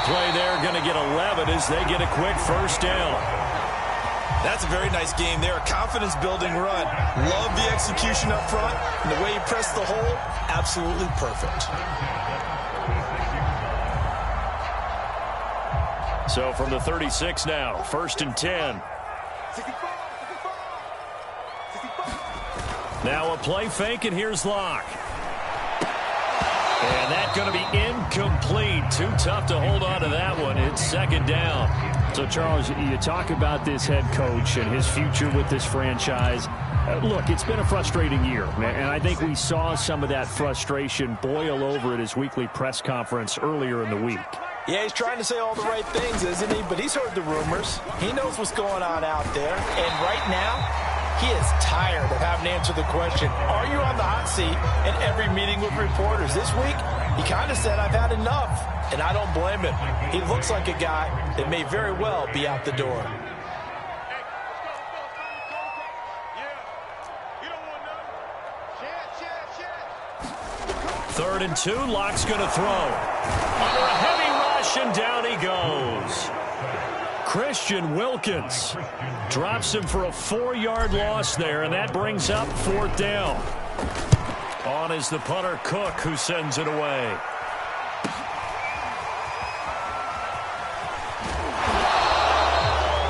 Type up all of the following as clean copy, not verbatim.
Play there, going to get 11 as they get a quick first down. That's a very nice game there. A confidence-building run. Love the execution up front. And the way he pressed the hole, absolutely perfect. So from the 36 now, 1st and 10. Now a play fake, and here's Locke. And that's going to be incomplete. Too tough to hold on to that one. It's 2nd down. So, Charles, you talk about this head coach and his future with this franchise. Look, it's been a frustrating year, and I think we saw some of that frustration boil over at his weekly press conference earlier in the week. Yeah, he's trying to say all the right things, isn't he? But he's heard the rumors. He knows what's going on out there. And right now, he is tired of having to answer the question, are you on the hot seat in every meeting with reporters? This week, he kind of said, I've had enough, and I don't blame him. He looks like a guy that may very well be out the door. Third and 2, Locke's going to throw. Under a heavy rush, and down he goes. Christian Wilkins drops him for a 4-yard loss there, and that brings up 4th down. On is the punter, Cook, who sends it away.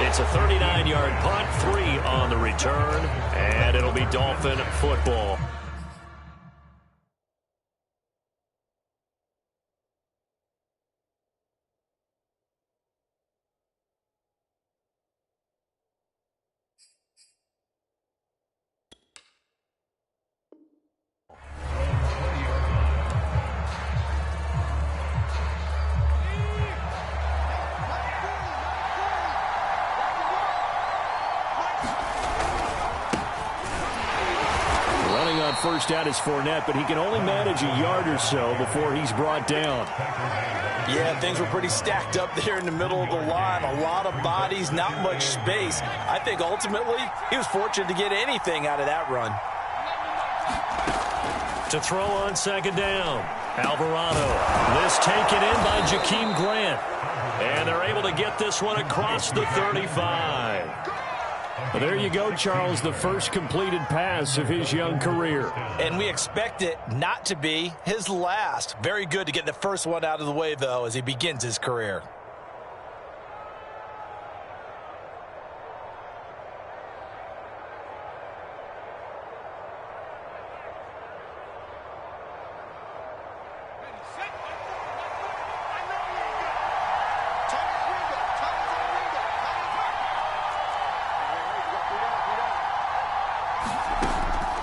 It's a 39-yard punt, 3 on the return, and it'll be Dolphin football. First down is Fournette, but he can only manage a yard or so before he's brought down. Yeah, things were pretty stacked up there in the middle of the line. A lot of bodies, not much space. I think ultimately he was fortunate to get anything out of that run. To throw on 2nd down, Alvarado. This taken in by Jakeem Grant. And they're able to get this one across the 35. Well, there you go, Charles, the first completed pass of his young career. And we expect it not to be his last. Very good to get the first one out of the way, though, as he begins his career.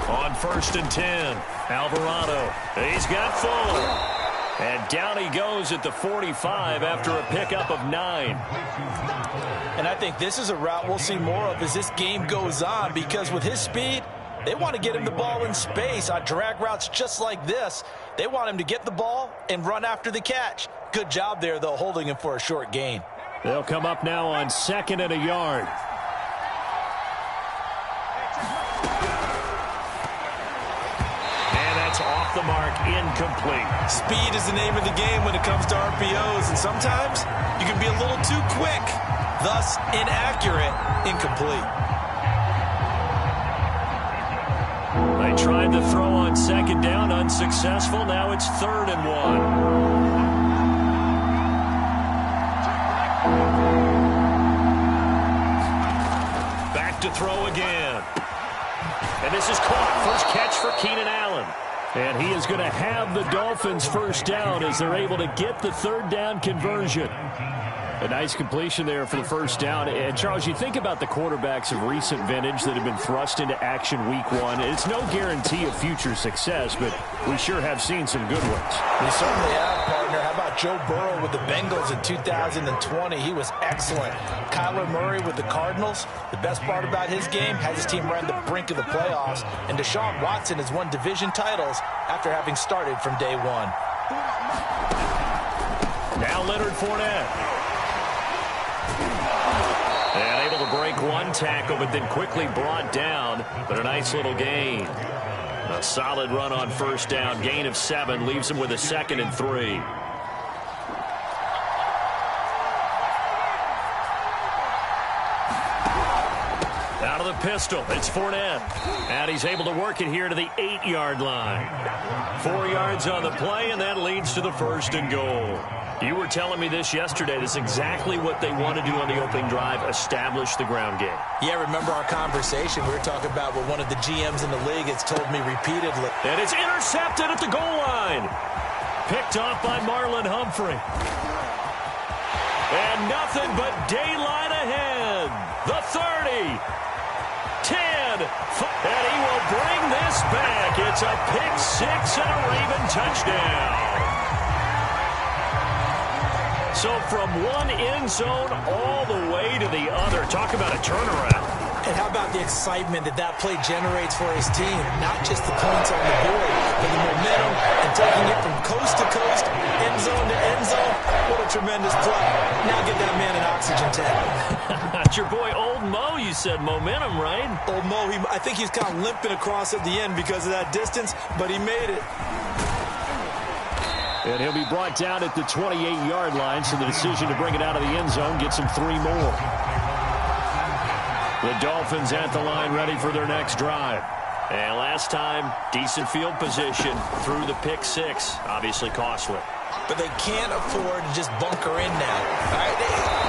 On 1st and 10, Alvarado. He's got full. And down he goes at the 45 after a pickup of 9. And I think this is a route we'll see more of as this game goes on, because with his speed, they want to get him the ball in space on drag routes just like this. They want him to get the ball and run after the catch. Good job there, though, holding him for a short gain. They'll come up now on 2nd and a yard. Off the mark, incomplete. Speed is the name of the game when it comes to RPOs, and sometimes you can be a little too quick, thus inaccurate, incomplete. They tried to throw on 2nd down, unsuccessful. Now it's 3rd and 1. Back to throw again. And this is caught. First catch for Keenan Allen. And he is going to have the Dolphins first down as they're able to get the 3rd down conversion. A nice completion there for the first down. And, Charles, you think about the quarterbacks of recent vintage that have been thrust into action week 1. It's no guarantee of future success, but we sure have seen some good ones. We certainly have, partner. How about Joe Burrow with the Bengals in 2020? He was excellent. Kyler Murray with the Cardinals. The best part about his game has his team right on the brink of the playoffs. And Deshaun Watson has won division titles after having started from day 1. Now Leonard Fournette. And able to break one tackle, but then quickly brought down. But a nice little gain. A solid run on first down. Gain of 7 leaves him with a 2nd and 3. Out of the pistol, it's Fournette. And he's able to work it here to the 8-yard line. 4 yards on the play, and that leads to the 1st and goal. You were telling me this yesterday. This is exactly what they want to do on the opening drive, establish the ground game. Yeah, remember our conversation. We were talking about what one of the GMs in the league has told me repeatedly. And it's intercepted at the goal line. Picked off by Marlon Humphrey. And nothing but daylight ahead. The 30. 10. And he will bring this back. It's a pick 6 and a Raven touchdown. So from one end zone all the way to the other. Talk about a turnaround. And how about the excitement that play generates for his team? Not just the points on the board, but the momentum and taking it from coast to coast, end zone to end zone. What a tremendous play. Now get that man an oxygen tank. That's your boy Old Mo. You said momentum, right? Old Mo, I think he's kind of limping across at the end because of that distance, but he made it. And he'll be brought down at the 28-yard line, so the decision to bring it out of the end zone gets him 3 more. The Dolphins at the line ready for their next drive. And last time, decent field position through the pick 6. Obviously costly. But they can't afford to just bunker in now. All right?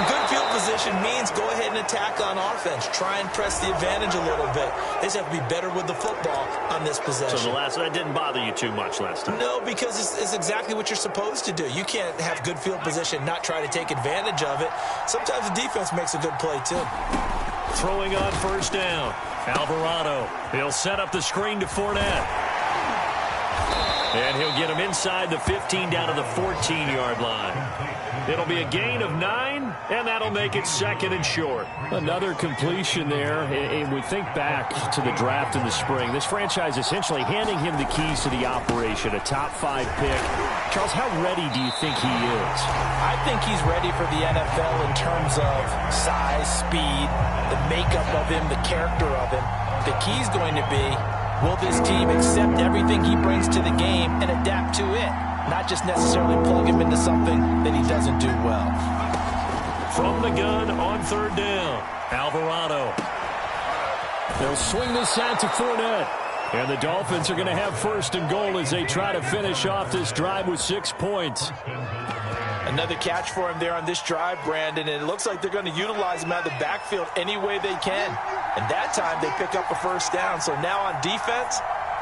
Good field position means go ahead and attack on offense. Try and press the advantage a little bit. They just have to be better with the football on this possession. So that didn't bother you too much last time? No, because it's exactly what you're supposed to do. You can't have good field position, not try to take advantage of it. Sometimes the defense makes a good play, too. Throwing on first down. Alvarado. He'll set up the screen to Fournette. And he'll get him inside the 15 down to the 14-yard line. It'll be a gain of 9, and that'll make it 2nd and short. Another completion there, and we think back to the draft in the spring. This franchise essentially handing him the keys to the operation, a top 5 pick. Charles, how ready do you think he is? I think he's ready for the NFL in terms of size, speed, the makeup of him, the character of him. The key's going to be, will this team accept everything he brings to the game and adapt to it? Not just necessarily plug him into something that he doesn't do well. From the gun on 3rd down, Alvarado. They'll swing this out to Fournette. And the Dolphins are going to have 1st and goal as they try to finish off this drive with 6 points. Another catch for him there on this drive, Brandon, and it looks like they're going to utilize him out of the backfield any way they can. And that time they pick up a 1st down. So now on defense,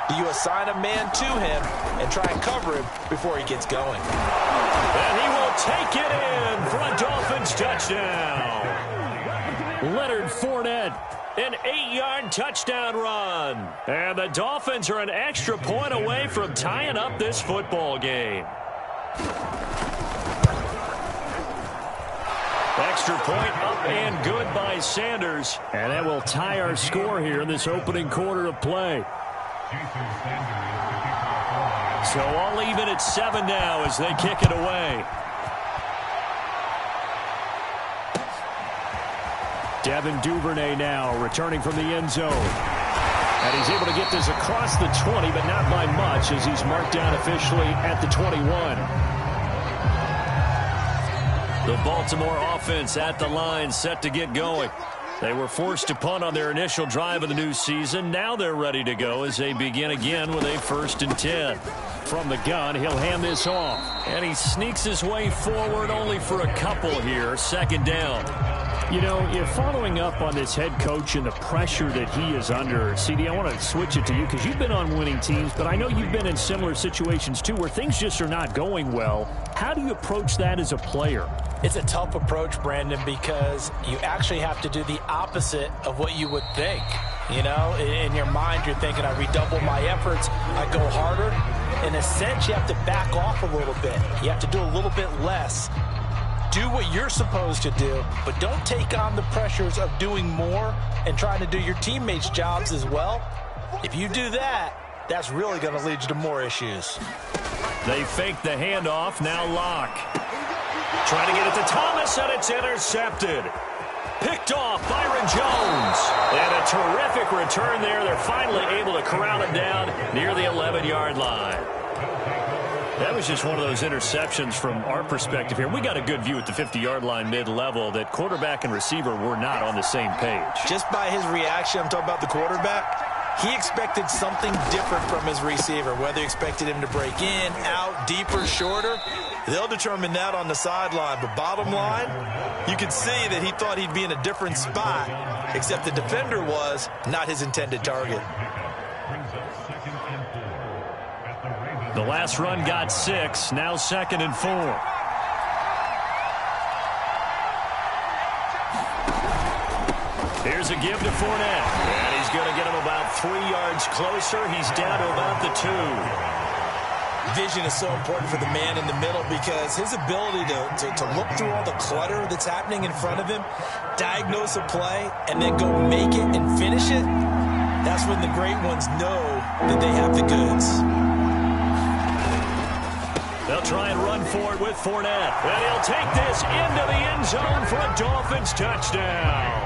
do you assign a man to him and try and cover him before he gets going? And he will take it in for a Dolphins touchdown. Leonard Fournette. An 8-yard touchdown run. And the Dolphins are an extra point away from tying up this football game. Extra point up and good by Sanders. And that will tie our score here in this opening quarter of play. So all even at 7 now as they kick it away. Devin Duvernay now returning from the end zone. And he's able to get this across the 20, but not by much as he's marked down officially at the 21. The Baltimore offense at the line, set to get going. They were forced to punt on their initial drive of the new season. Now they're ready to go as they begin again with a 1st and 10. From the gun, he'll hand this off. And he sneaks his way forward only for a couple here. 2nd down. You know, you're following up on this head coach and the pressure that he is under. CD, I want to switch it to you because you've been on winning teams, but I know you've been in similar situations too where things just are not going well. How do you approach that as a player? It's a tough approach, Brandon, because you actually have to do the opposite of what you would think. You know, in your mind, you're thinking, I redouble my efforts, I go harder. In a sense, you have to back off a little bit. You have to do a little bit less. Do what you're supposed to do, but don't take on the pressures of doing more and trying to do your teammates' jobs as well. If you do that, that's really going to lead you to more issues. They fake the handoff, now Locke. Trying to get it to Thomas, and it's intercepted. Picked off Byron Jones. And a terrific return there. They're finally able to corral it down near the 11-yard line. That was just one of those interceptions from our perspective here. We got a good view at the 50-yard line mid-level that quarterback and receiver were not on the same page. Just by his reaction, I'm talking about the quarterback, he expected something different from his receiver, whether he expected him to break in, out, deeper, shorter. They'll determine that on the sideline. But bottom line, you could see that he thought he'd be in a different spot, except the defender was not his intended target. The last run got 6, now 2nd and 4. Here's a give to Fournette. And he's going to get him about 3 yards closer. He's down to about the 2. Vision is so important for the man in the middle because his ability to look through all the clutter that's happening in front of him, diagnose a play, and then go make it and finish it, that's when the great ones know that they have the goods. They'll try and run for it with Fournette. And he'll take this into the end zone for a Dolphins touchdown.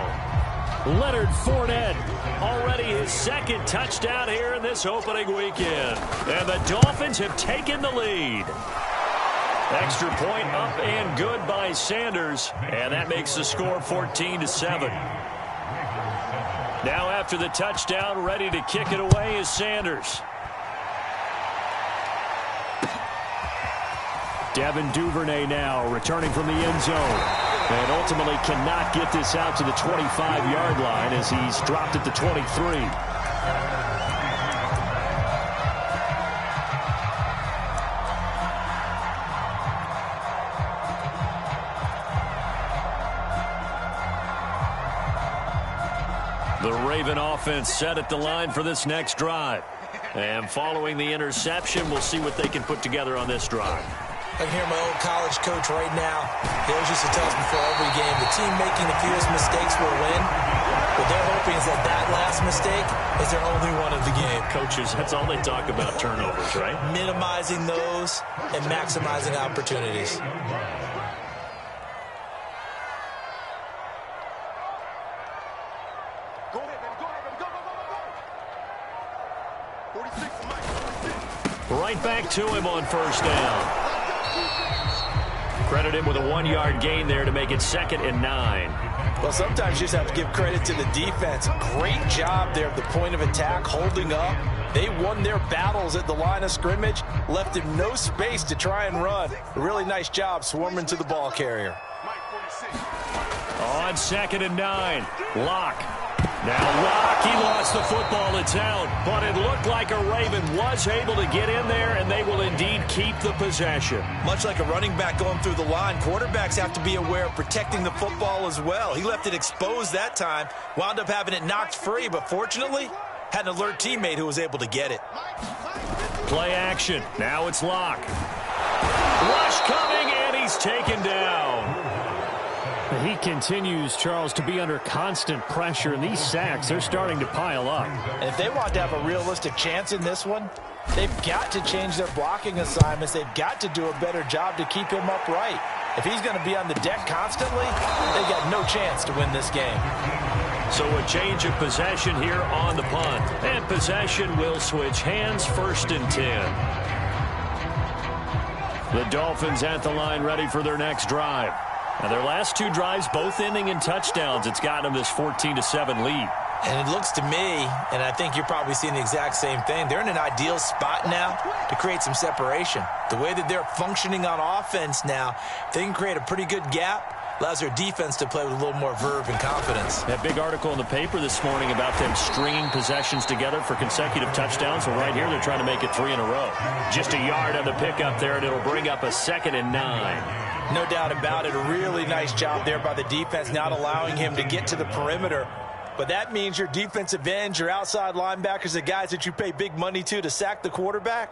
Leonard Fournette. Already his 2nd touchdown here in this opening weekend. And the Dolphins have taken the lead. Extra point up and good by Sanders. And that makes the score 14-7. Now after the touchdown, ready to kick it away is Sanders. Devin Duvernay now returning from the end zone. And ultimately cannot get this out to the 25-yard line as he's dropped at the 23. The Raven offense set at the line for this next drive. And following the interception, we'll see what they can put together on this drive. I can hear my old college coach right now. He always used to tell us before every game, the team making the fewest mistakes will win. What they're hoping is that that last mistake is their only one of the game. Coaches, that's all they talk about, turnovers, right? Minimizing those and maximizing opportunities. Go ahead, baby. Go ahead, baby. Go, go, go, go, go. 46, Mike. 46. Right back to him on first down. Credit him with a 1-yard gain there to make it 2nd and 9. Well, sometimes you just have to give credit to the defense. Great job there at the point of attack, holding up. They won their battles at the line of scrimmage, left him no space to try and run. A really nice job swarming to the ball carrier. On 2nd and 9, Locke. Now Locke, he lost the football, it's out. But it looked like a Raven was able to get in there, and they will indeed keep the possession. Much like a running back going through the line, quarterbacks have to be aware of protecting the football as well. He left it exposed that time, wound up having it knocked free, but fortunately, had an alert teammate who was able to get it. Play action. Now it's Locke. Rush coming, and he's taken down. He continues, Charles, to be under constant pressure, and these sacks, they're starting to pile up. And if they want to have a realistic chance in this one, they've got to change their blocking assignments. They've got to do a better job to keep him upright. If he's going to be on the deck constantly, they've got no chance to win this game. So a change of possession here on the punt. And possession will switch hands, 1st and 10. The Dolphins at the line ready for their next drive. Now their last 2 drives, both ending in touchdowns. It's gotten them this 14-7 lead. And it looks to me, and I think you're probably seeing the exact same thing, they're in an ideal spot now to create some separation. The way that they're functioning on offense now, they can create a pretty good gap. Allows their defense to play with a little more verve and confidence. That big article in the paper this morning about them stringing possessions together for consecutive touchdowns. Well, right here, they're trying to make it 3 in a row. Just a yard on the pickup there, and it'll bring up a 2nd and 9. No doubt about it. A really nice job there by the defense, not allowing him to get to the perimeter. But that means your defensive ends, your outside linebackers, the guys that you pay big money to sack the quarterback,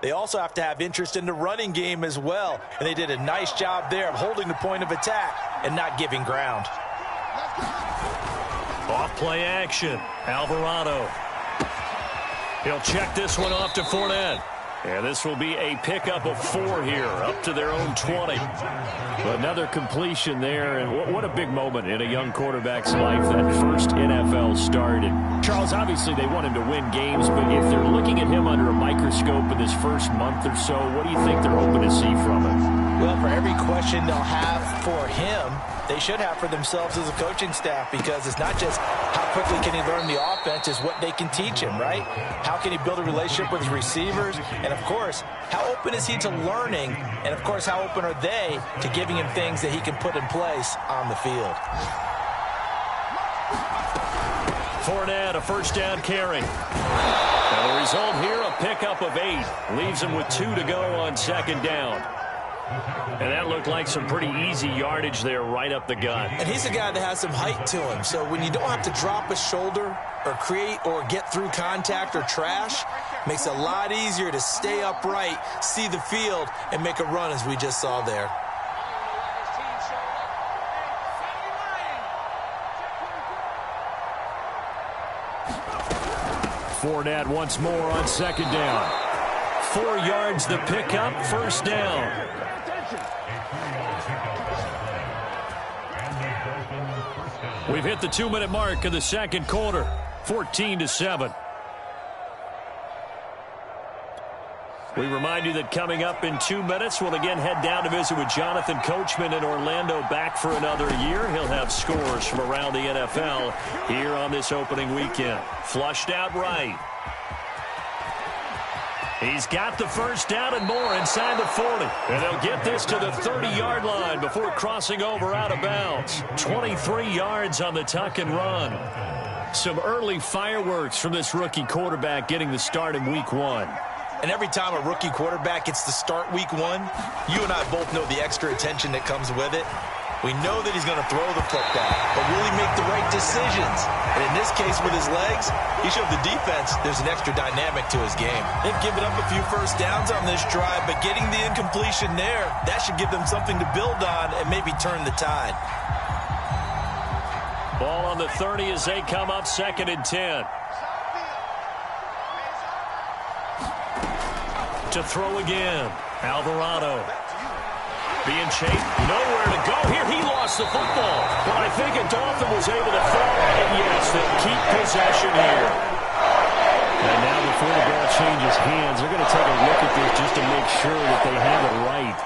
they also have to have interest in the running game as well. And they did a nice job there of holding the point of attack and not giving ground. Off play action. Alvarado. He'll check this one off to Fournette. And this will be a pickup of 4 here, up to their own 20. Another completion there, and what a big moment in a young quarterback's life, that first NFL start. And Charles, obviously they want him to win games, but if they're looking at him under a microscope in this first month or so, what do you think they're hoping to see from him? Well, for every question they'll have for him, they should have for themselves as a coaching staff, because it's not just how quickly can he learn the offense, it's what they can teach him, right? How can he build a relationship with his receivers? And, of course, how open is he to learning? And, of course, how open are they to giving him things that he can put in place on the field? Fournette, a first down carry. And the result here, a pickup of 8. Leaves him with 2 to go on second down. And that looked like some pretty easy yardage there right up the gut. And he's a guy that has some height to him. So when you don't have to drop a shoulder or create or get through contact or trash, makes it a lot easier to stay upright, see the field, and make a run as we just saw there. Fournette once more on second down. 4 yards the pickup, first down. We've hit the 2-minute mark of the second quarter, 14-7. We remind you that coming up in 2 minutes, we'll again head down to visit with Jonathan Coachman in Orlando, back for another year. He'll have scores from around the NFL here on this opening weekend. Flushed out right. He's got the first down and more inside the 40. And they'll get this to the 30-yard line before crossing over out of bounds. 23 yards on the tuck and run. Some early fireworks from this rookie quarterback getting the start in week 1. And every time a rookie quarterback gets to start week 1, you and I both know the extra attention that comes with it. We know that he's going to throw the football, but really make the right decisions. And in this case, with his legs, he showed the defense there's an extra dynamic to his game. They've given up a few first downs on this drive, but getting the incompletion there, that should give them something to build on and maybe turn the tide. Ball on the 30 as they come up, 2nd and 10. To throw again, Alvarado. Being chased, nowhere to go. Here he lost the football. But I think a Dolphin was able to fall. And yes, they keep possession here. And now before the ball changes hands, they're going to take a look at this just to make sure that they have it right.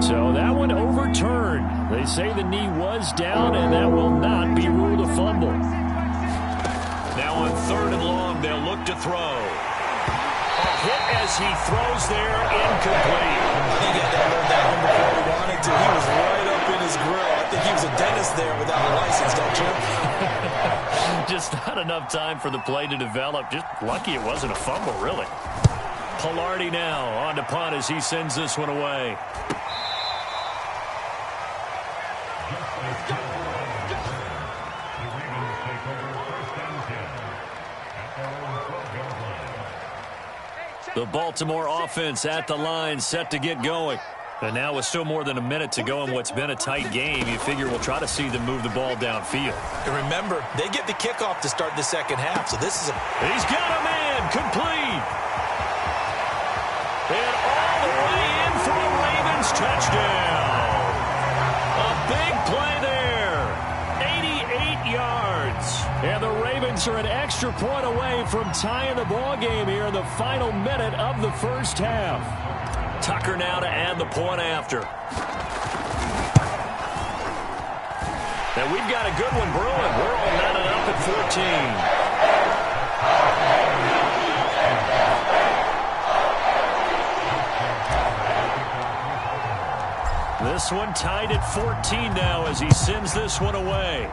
So that one overturned. They say the knee was down, and that will not be ruled a fumble. Now on 3rd and long, they'll look to throw. A hit as he throws there, incomplete. I think he had to hold that one before he wanted to. He was right up in his grill. I think he was a dentist there without a license, don't you? Just not enough time for the play to develop. Just lucky it wasn't a fumble, really. Pilardi now on to punt as he sends this one away. The Baltimore offense at the line, set to get going. And now with still more than a minute to go in what's been a tight game, you figure we'll try to see them move the ball downfield. And remember, they get the kickoff to start the second half, so this is a... He's got a man, complete. And all the way in for a Ravens touchdown. A big play there. 88 yards. And the Ravens are an extra point away from tying the ball game here in the final minute of the first half. Tucker now to add the point after. And we've got a good one brewing. We're all knotted up at 14. This one tied at 14 now as he sends this one away.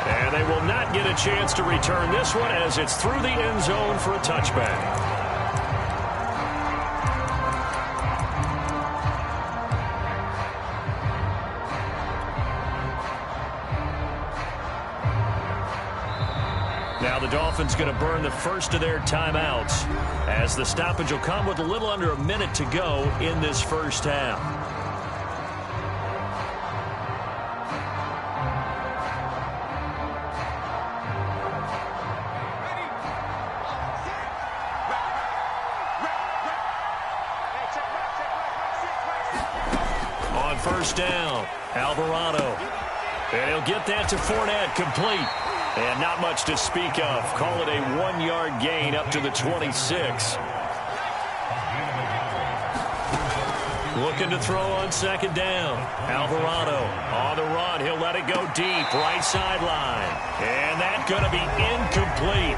And they will not get a chance to return this one as it's through the end zone for a touchback. Now the Dolphins going to burn the first of their timeouts as the stoppage will come with a little under a minute to go in this first half. first down. Alvarado. And he'll get that to Fournette, complete. And not much to speak of. Call it a 1-yard gain up to the 26. Looking to throw on second down. Alvarado on the run. He'll let it go deep, right sideline. And that's going to be incomplete.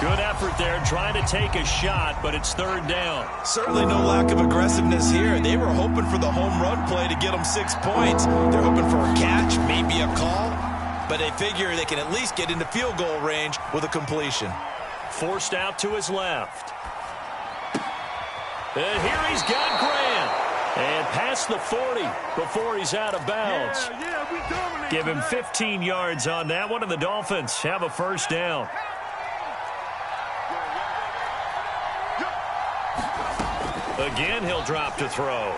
Good effort there, trying to take a shot, but it's third down. Certainly no lack of aggressiveness here. They were hoping for the home run play to get them 6 points. They're hoping for a catch, maybe a call, but they figure they can at least get into field goal range with a completion. Forced out to his left. And here he's got Grant. And past the 40 before he's out of bounds. Give him 15 yards on that one, and the Dolphins have a first down. Again, he'll drop to throw.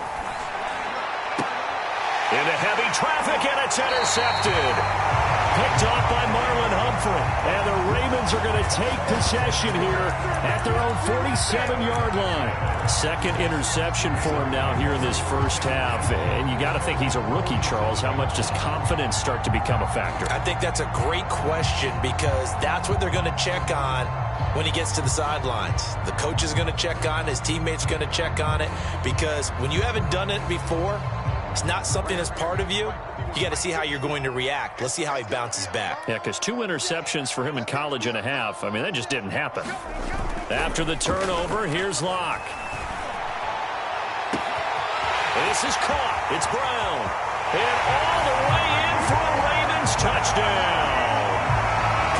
Into heavy traffic, and it's intercepted. Picked off by Marlon Humphrey. And the Ravens are going to take possession here at their own 47-yard line. Second interception for him now here in this first half. And you got to think he's a rookie, Charles. How much does confidence start to become a factor? I think that's a great question because that's what they're going to check on when he gets to the sidelines. The coach is going to check on it. His teammates are going to check on it because when you haven't done it before, it's not something that's part of you. You got to see how you're going to react. Let's see how he bounces back. Yeah, because 2 interceptions for him in college and a half. I mean, that just didn't happen. After the turnover, here's Locke. This is caught. It's Brown. And all the way in for a Ravens touchdown.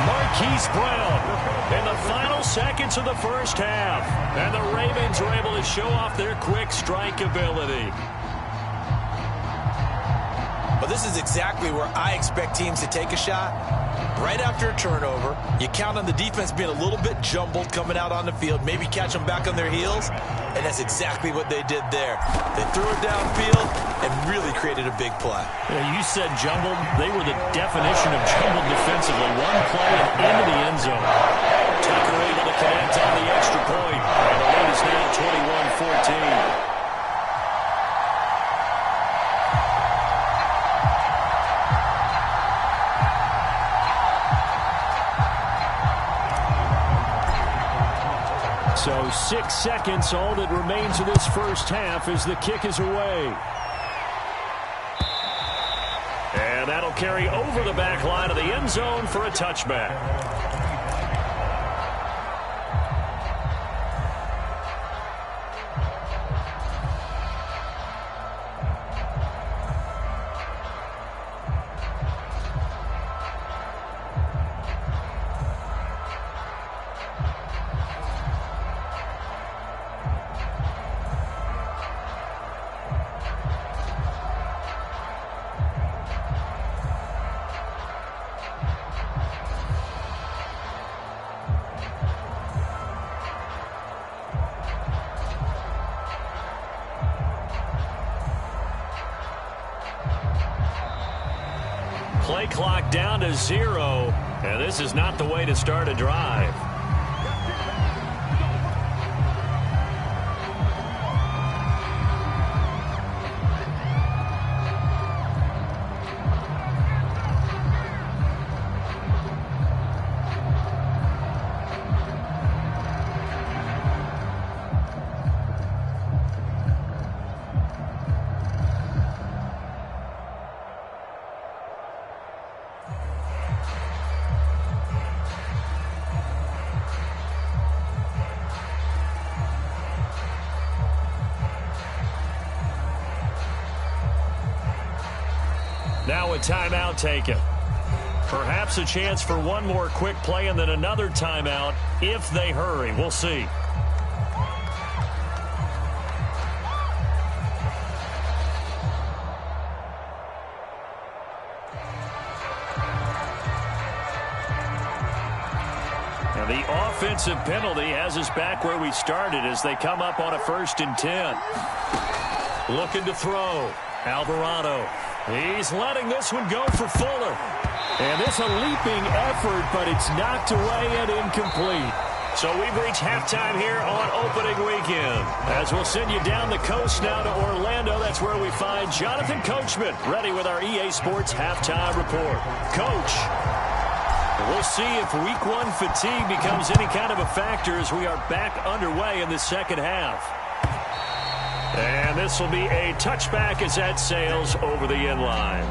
Marquise Brown in the final seconds of the first half. And the Ravens are able to show off their quick strike ability. Well, this is exactly where I expect teams to take a shot. Right after a turnover, you count on the defense being a little bit jumbled coming out on the field, maybe catch them back on their heels, and that's exactly what they did there. They threw it downfield and really created a big play. Yeah, you said jumbled. They were the definition of jumbled defensively. One play and into the end zone. Tucker able to connect on the extra point, and the lead is now 21-14. So 6 seconds, all that remains of this first half as the kick is away. And that'll carry over the back line of the end zone for a touchback. Play clock down to 0, and this is not the way to start a drive. Now a timeout taken. Perhaps a chance for one more quick play and then another timeout if they hurry. We'll see. Now the offensive penalty has us back where we started as they come up on a 1st and 10. Looking to throw. Alvarado. He's letting this one go for Fuller. And this a leaping effort, but it's knocked away and incomplete. So we've reached halftime here on opening weekend. As we'll send you down the coast now to Orlando, that's where we find Jonathan Coachman ready with our EA Sports halftime report. Coach, we'll see if week one fatigue becomes any kind of a factor as we are back underway in the second half. And this will be a touchback as that sails over the end line.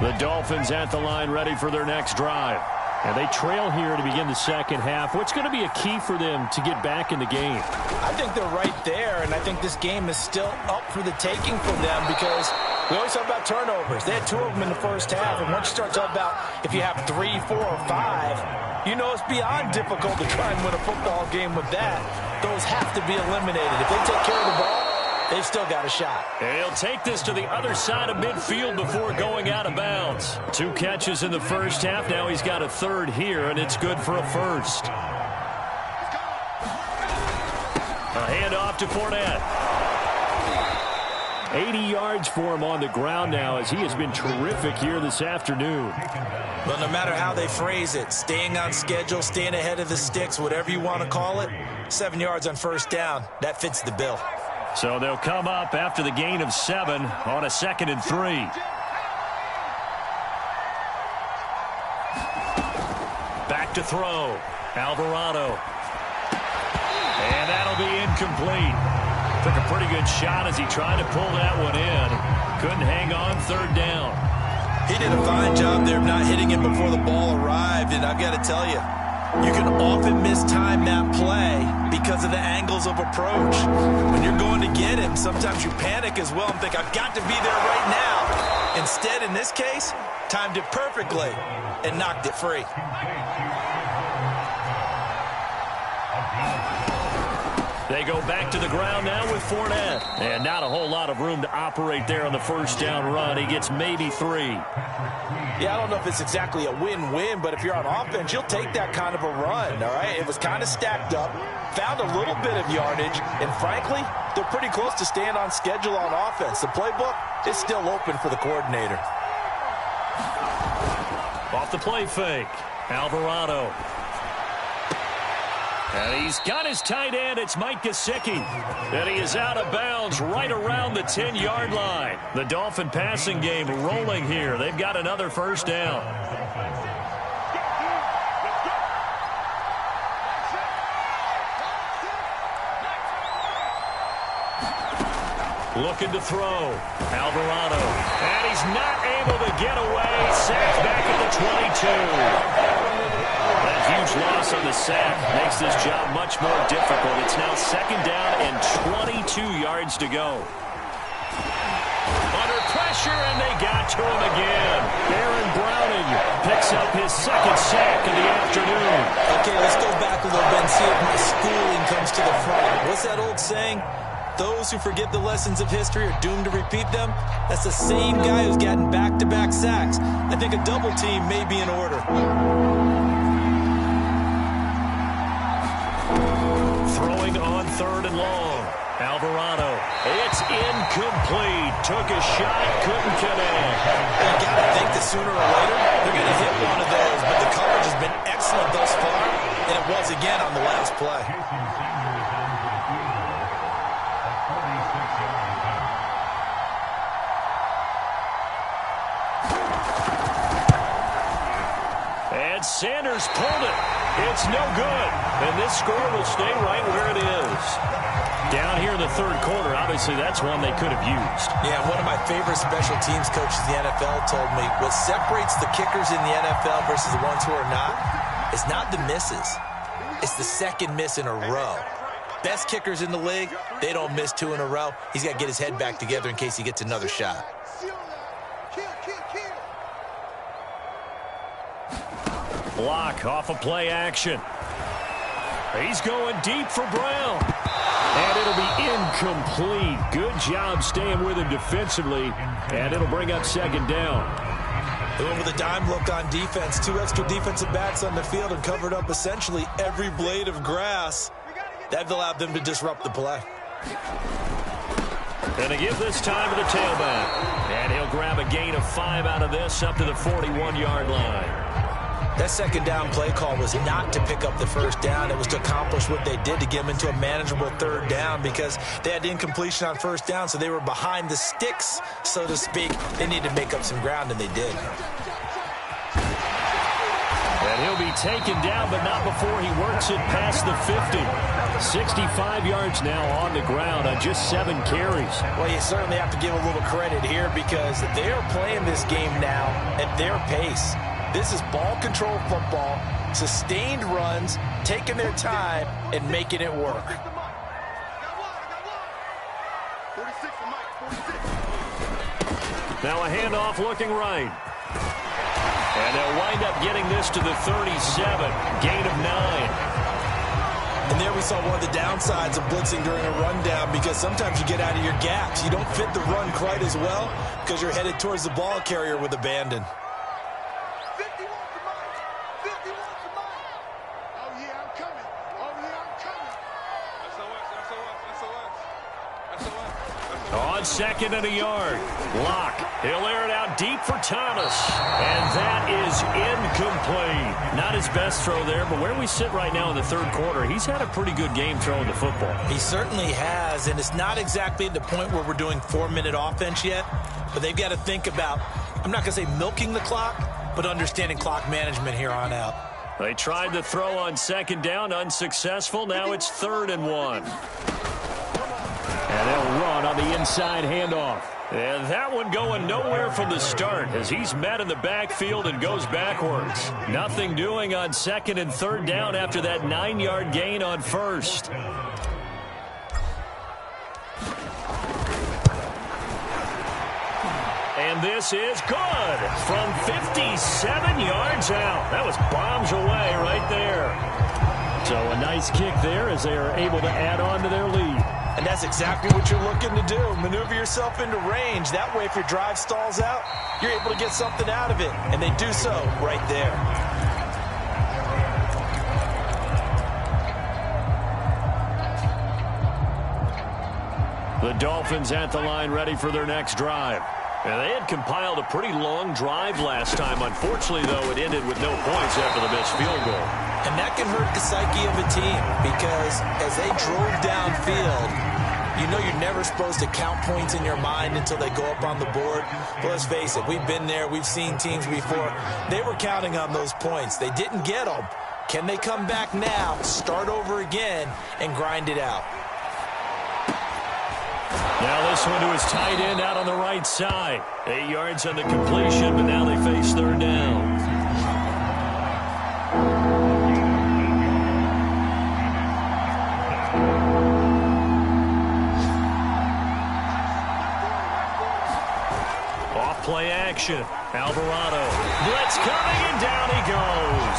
The Dolphins at the line ready for their next drive. And they trail here to begin the second half. What's going to be a key for them to get back in the game? I think they're right there, and I think this game is still up for the taking for them because we always talk about turnovers. They had 2 of them in the first half, and once you start talking about if you have 3, 4, or 5, you know it's beyond difficult to try and win a football game with that. Those have to be eliminated. If they take care of the ball, they've still got a shot. And he'll take this to the other side of midfield before going out of bounds. 2 catches in the first half. Now he's got a third here, and it's good for a first. A handoff to Fournette. 80 yards for him on the ground now as he has been terrific here this afternoon. Well, no matter how they phrase it, staying on schedule, staying ahead of the sticks, whatever you want to call it, 7 yards on first down, that fits the bill. So they'll come up after the gain of 7 on a 2nd and 3. Back to throw. Alvarado. And that'll be incomplete. Took a pretty good shot as he tried to pull that one in. Couldn't hang on 3rd down. He did a fine job there of not hitting it before the ball arrived, and I've got to tell you, you can often mistime that play because of the angles of approach. When you're going to get him, sometimes you panic as well and think, I've got to be there right now. Instead, in this case, timed it perfectly and knocked it free. They go back to the ground now with Fournette. And not a whole lot of room to operate there on the first down run. He gets maybe 3. Yeah, I don't know if it's exactly a win-win, but if you're on offense, you'll take that kind of a run, all right? It was kind of stacked up, found a little bit of yardage, and frankly, they're pretty close to staying on schedule on offense. The playbook is still open for the coordinator. Off the play fake, Alvarado. And he's got his tight end. It's Mike Gesicki. And he is out of bounds right around the 10-yard line. The Dolphin passing game rolling here. They've got another first down. Looking to throw. Alvarado. And he's not able to get away. Sacked back at the 22. That huge loss on the sack makes this job much more difficult. It's now 2nd down and 22 yards to go. Under pressure, and they got to him again. Aaron Browning picks up his 2nd sack of the afternoon. Okay, let's go back a little bit and see if my schooling comes to the front. What's that old saying? Those who forget the lessons of history are doomed to repeat them. That's the same guy who's gotten back-to-back sacks. I think a double team may be in order. Throwing on 3rd and long. Alvarado. It's incomplete. Took a shot, couldn't connect. You got to think that sooner or later they're going to hit one of those, but the coverage has been excellent thus far, and it was again on the last play. And Sanders pulled it. It's no good. And this score will stay right where it is. Down here in the 3rd quarter, obviously that's one they could have used. Yeah, one of my favorite special teams coaches in the NFL told me what separates the kickers in the NFL versus the ones who are not is not the misses. It's the 2nd miss in a row. Best kickers in the league, they don't miss 2 in a row. He's got to get his head back together in case he gets another shot. Block off of play action. He's going deep for Brown. And it'll be incomplete. Good job staying with him defensively. And it'll bring up 2nd down. They went with a dime look on defense. 2 extra defensive backs on the field and covered up essentially every blade of grass. That allowed them to disrupt the play. Going to give this time to the tailback. And he'll grab a gain of 5 out of this up to the 41-yard line. That second down play call was not to pick up the first down. It was to accomplish what they did, to get them into a manageable third down, because they had incompletion on first down, so they were behind the sticks, so to speak. They needed to make up some ground, and they did. And he'll be taken down, but not before he works it past the 50. 65 yards now on the ground on just 7 carries. Well, you certainly have to give a little credit here, because they are playing this game now at their pace. This is ball control football, sustained runs, taking their time, and making it work. Now a handoff looking right. And they'll wind up getting this to the 37, gain of 9. And there we saw one of the downsides of blitzing during a rundown, because sometimes you get out of your gaps. You don't fit the run quite as well because you're headed towards the ball carrier with abandon. On second and a yard. Locke. He'll air it out deep for Thomas. And that is incomplete. Not his best throw there, but where we sit right now in the third quarter, he's had a pretty good game throwing the football. He certainly has, and it's not exactly at the point where we're doing 4-minute offense yet, but they've got to think about, I'm not going to say milking the clock, but understanding clock management here on out. They tried the throw on second down, unsuccessful. Now it's 3rd and 1. And they'll run on the inside handoff. And that one going nowhere from the start as he's met in the backfield and goes backwards. Nothing doing on 2nd and 3rd down after that 9-yard gain on 1st. And this is good from 57 yards out. That was bombs away right there. So a nice kick there as they are able to add on to their lead. And that's exactly what you're looking to do. Maneuver yourself into range. That way, if your drive stalls out, you're able to get something out of it. And they do so right there. The Dolphins at the line ready for their next drive. And they had compiled a pretty long drive last time. Unfortunately, though, it ended with no points after the missed field goal. And that can hurt the psyche of a team, because as they drove downfield, you know you're never supposed to count points in your mind until they go up on the board. But let's face it, we've been there. We've seen teams before. They were counting on those points. They didn't get them. Can they come back now, start over again, and grind it out? Now this one to his tight end out on the right side. 8 yards on the completion, but now they face 3rd down. Off-play action. Alvarado. Blitz coming, and down he goes.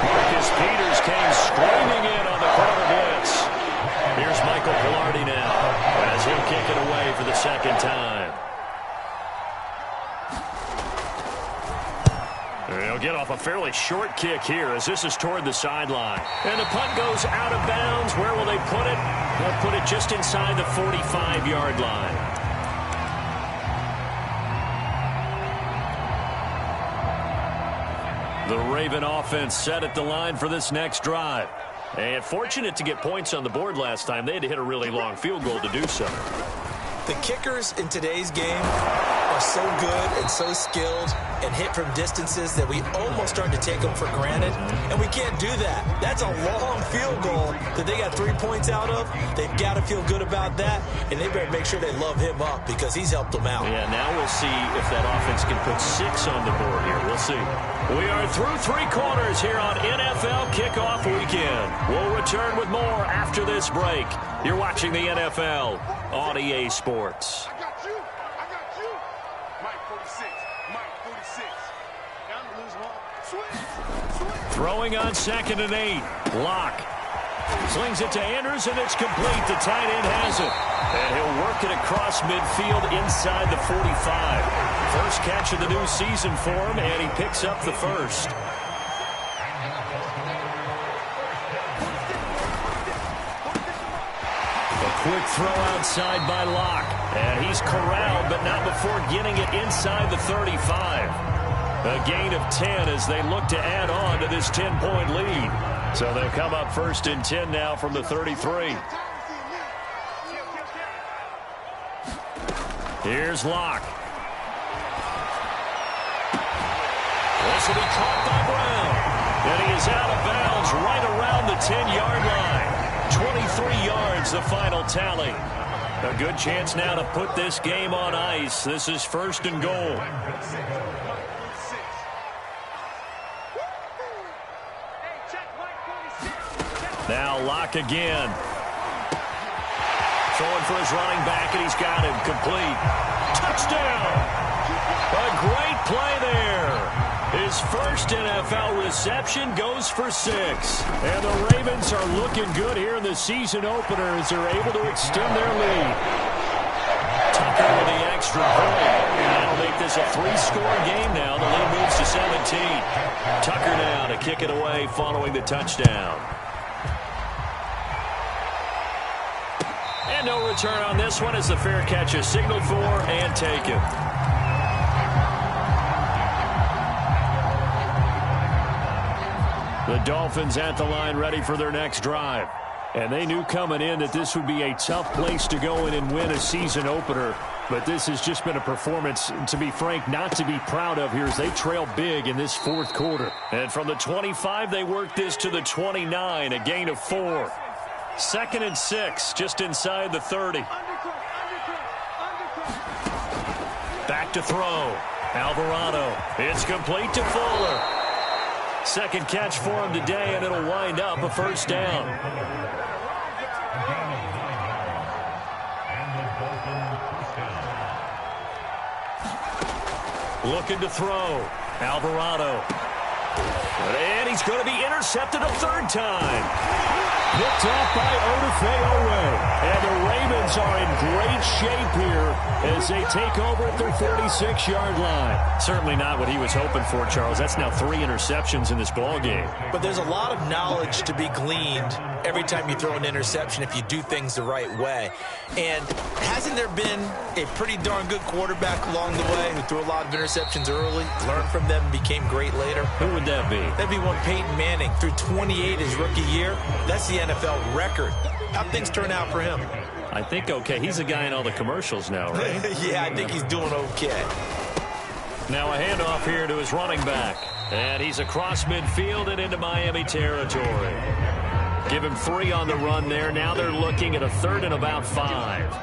Marcus Peters came screaming in on the corner blitz. Here's Michael Pilardi now as he'll kick it away for the 2nd time. He'll get off a fairly short kick here as this is toward the sideline. And the punt goes out of bounds. Where will they put it? They'll put it just inside the 45-yard line. The Raven offense set at the line for this next drive. And fortunate to get points on the board last time. They had to hit a really long field goal to do so. The kickers in today's game are so good and so skilled and hit from distances that we almost start to take them for granted, and we can't do that. That's a long field goal that they got 3 points out of. They've got to feel good about that, and they better make sure they love him up because he's helped them out. Yeah, now we'll see if that offense can put 6 on the board here. We'll see. We are through 3 quarters here on NFL Kickoff Weekend. We'll return with more after this break. You're watching the NFL on EA Sports. I got you. Mike 46. Mike 46. Now I'm losing one. Switch. Throwing on 2nd and 8. Locke. Slings it to Andrews, and it's complete. The tight end has it. And he'll work it across midfield inside the 45. First catch of the new season for him, and he picks up the first. A quick throw outside by Locke. And he's corralled, but not before getting it inside the 35. A gain of 10 as they look to add on to this 10-point lead. So they'll come up first and 10 now from the 33. Here's Locke. This will be caught by Brown. And he is out of bounds right around the 10-yard line. 23 yards, the final tally. A good chance now to put this game on ice. This is first and goal. Now Locke again. Throwing for his running back, and he's got him complete. Touchdown! A great play there. His first NFL reception goes for 6. And the Ravens are looking good here in the season opener as they're able to extend their lead. Tucker with the extra point. And that'll make this a 3-score game now. The lead moves to 17. Tucker now to kick it away following the touchdown. And no return on this one as the fair catch is signaled for and taken. The Dolphins at the line ready for their next drive. And they knew coming in that this would be a tough place to go in and win a season opener. But this has just been a performance, to be frank, not to be proud of here as they trail big in this fourth quarter. And from the 25, they work this to the 29, a gain of 4. 2nd and 6, just inside the 30. Back to throw. Alvarado. It's complete to Fuller. Second catch for him today, and it'll wind up a first down. Looking to throw. Alvarado. And he's going to be intercepted a third time. Picked off by Odafe-Oweh. And the Ravens are in great shape here as they take over at their 46-yard line. Certainly not what he was hoping for, Charles. That's now 3 interceptions in this ballgame. But there's a lot of knowledge to be gleaned every time you throw an interception if you do things the right way. And hasn't there been a pretty darn good quarterback along the way who threw a lot of interceptions early, learned from them, became great later? Who would that be? That'd be one Peyton Manning. Threw 28 his rookie year. That's the NFL record. How'd things turn out for him? I think okay. He's a guy in all the commercials now, right? Yeah, I think he's doing okay. Now a handoff here to his running back. And he's across midfield and into Miami territory. Give him 3 on the run there. Now they're looking at a 3rd and about 5.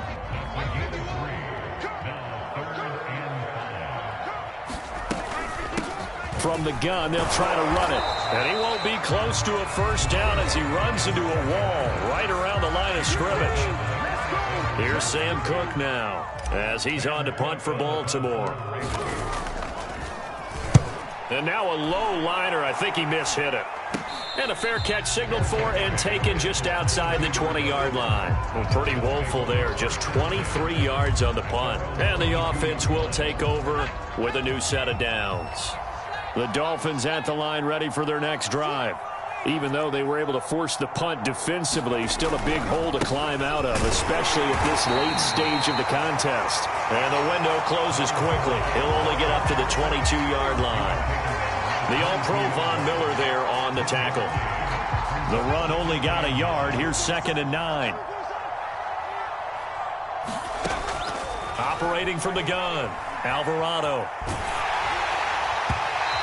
From the gun, they'll try to run it. And he won't be close to a first down as he runs into a wall right around the line of scrimmage. Here's Sam Cook now as he's on to punt for Baltimore. And now a low liner. I think he mishit it. And a fair catch signaled for and taken just outside the 20-yard line. Well, pretty woeful there. Just 23 yards on the punt. And the offense will take over with a new set of downs. The Dolphins at the line ready for their next drive. Even though they were able to force the punt defensively, still a big hole to climb out of, especially at this late stage of the contest. And the window closes quickly. He'll only get up to the 22-yard line. The All-Pro Von Miller there on the tackle. The run only got a yard. Here's 2nd and 9. Operating from the gun, Alvarado.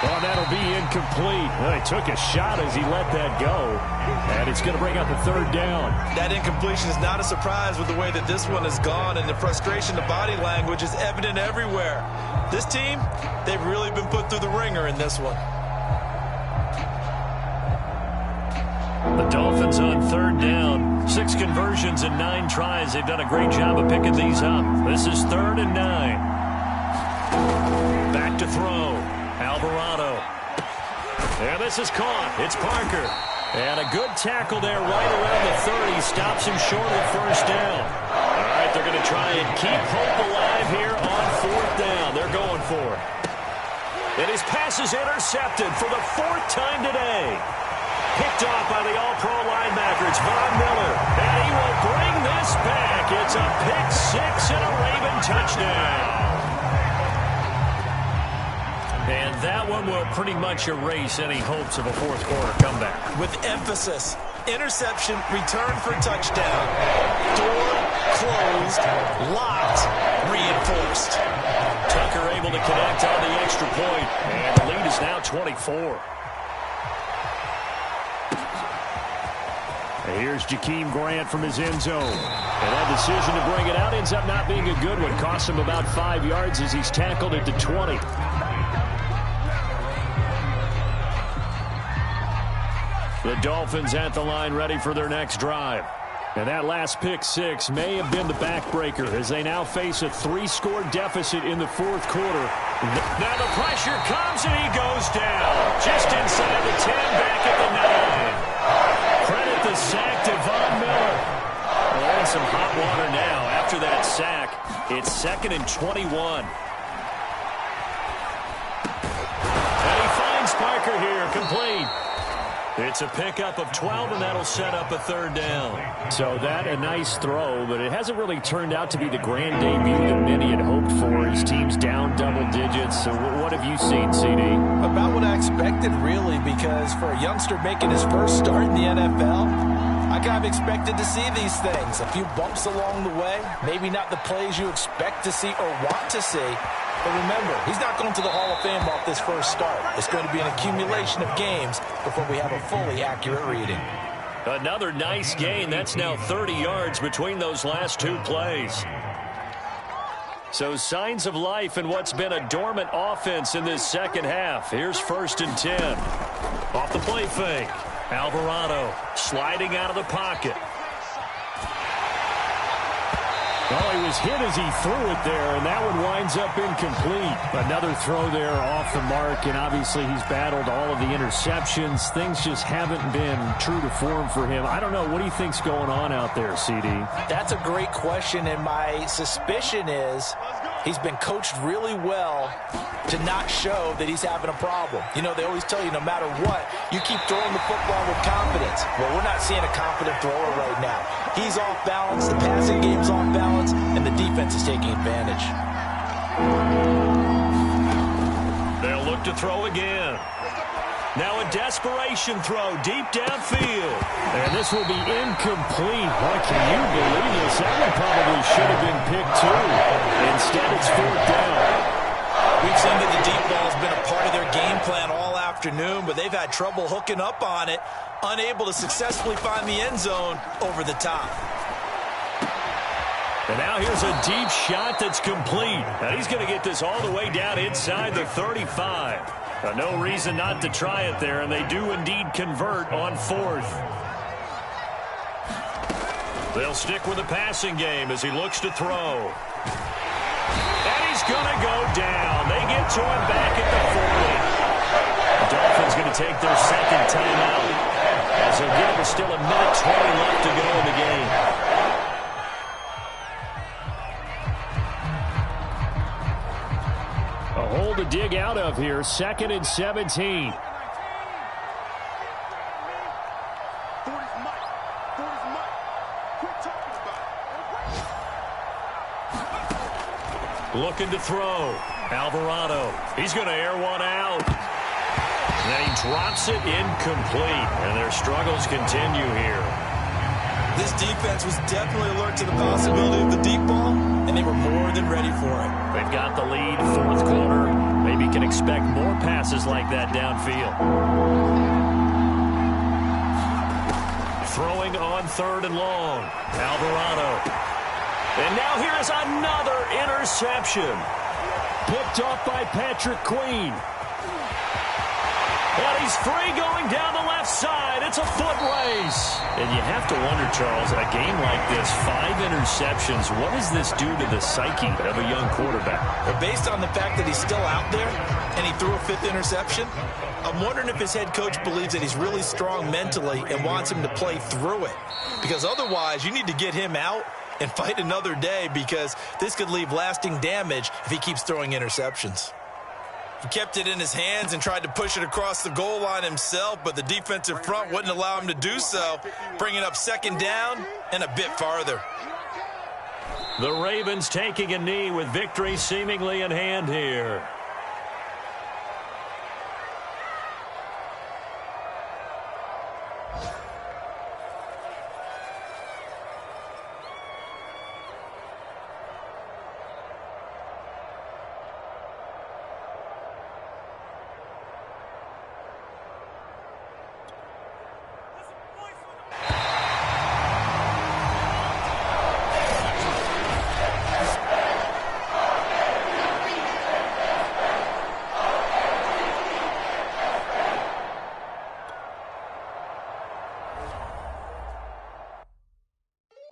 Well, that'll be incomplete. Well, he took a shot as he let that go. And it's going to bring up a 3rd down. That incompletion is not a surprise with the way that this one has gone, and the frustration, the body language is evident everywhere. This team, they've really been put through the ringer in this one. The Dolphins on 3rd down. 6 conversions and 9 tries. They've done a great job of picking these up. This is 3rd and 9. Back to throw. Alvarado. And this is caught. It's Parker. And a good tackle there right around the 30. Stops him short of the first down. All right, they're going to try and keep hope alive here on fourth down. They're going for it. And his pass is intercepted for the fourth time today. Picked off by the All-Pro linebacker. It's Von Miller. And he will bring this back. It's a pick six and a Raven touchdown. And that one will pretty much erase any hopes of a fourth quarter comeback. With emphasis, interception, return for touchdown. Door closed, locked, reinforced. Tucker able to connect on the extra point. And the lead is now 24. And here's Jakeem Grant from his end zone. And that decision to bring it out ends up not being a good one. Cost him about 5 yards as he's tackled at the 20. The Dolphins at the line ready for their next drive. And that last pick six may have been the backbreaker as they now face a 3-score deficit in the fourth quarter. Now the pressure comes and he goes down. Just inside the 10, back at the 9. Credit the sack to Von Miller. Well, in some hot water now after that sack. It's 2nd and 21. And he finds Parker here, complete. It's a pickup of 12, and that'll set up a third down. So that a nice throw, but it hasn't really turned out to be the grand debut that many had hoped for. His team's down double digits. So what have you seen, CD? About what I expected, really, because for a youngster making his first start in the NFL, I kind of expected to see these things. A few bumps along the way, maybe not the plays you expect to see or want to see. But remember, he's not going to the Hall of Fame off this first start. It's going to be an accumulation of games before we have a fully accurate reading. Another nice gain. That's now 30 yards between those last two plays. So signs of life in what's been a dormant offense in this second half. Here's 1st and 10. Off the play fake. Alvarado sliding out of the pocket. Well, he was hit as he threw it there, and that one winds up incomplete. Another throw there off the mark, and obviously he's battled all of the interceptions. Things just haven't been true to form for him. I don't know. What do you think's going on out there, CD? That's a great question, and my suspicion is he's been coached really well to not show that he's having a problem. You know, they always tell you no matter what, you keep throwing the football with confidence. Well, we're not seeing a confident thrower right now. He's off balance, the passing game's off balance, and the defense is taking advantage. They'll look to throw again. Now a desperation throw deep downfield. And this will be incomplete. Boy, can you believe this? That one probably should have been picked too. Instead, it's 4th down. We've seen that the deep ball has been a part of their game plan all afternoon, but they've had trouble hooking up on it, unable to successfully find the end zone over the top. And now here's a deep shot that's complete. And he's going to get this all the way down inside the 35. No reason not to try it there, and they do indeed convert on 4th. They'll stick with the passing game as he looks to throw. And he's going to go down. They get to him back at the 40. The Dolphins going to take their second timeout. As again, there's still a minute 20 left to go in the game. A hole to dig out of here. 2nd and 17. Looking to throw. Alvarado. He's going to air one out. And then he drops it incomplete. And their struggles continue here. This defense was definitely alert to the possibility of the deep ball, and they were more than ready for it. They've got the lead, 4th quarter. Maybe can expect more passes like that downfield. Throwing on 3rd and long. Alvarado. And now here is another interception. Picked off by Patrick Queen. And he's free going down the left side. It's a foot race. And you have to wonder, Charles, a game like this, 5 interceptions, what does this do to the psyche of a young quarterback? But based on the fact that he's still out there and he threw a 5th interception, I'm wondering if his head coach believes that he's really strong mentally and wants him to play through it. Because otherwise, you need to get him out and fight another day, because this could leave lasting damage if he keeps throwing interceptions. He kept it in his hands and tried to push it across the goal line himself, but the defensive front wouldn't allow him to do so, bringing up 2nd down and a bit farther. The Ravens taking a knee with victory seemingly in hand here.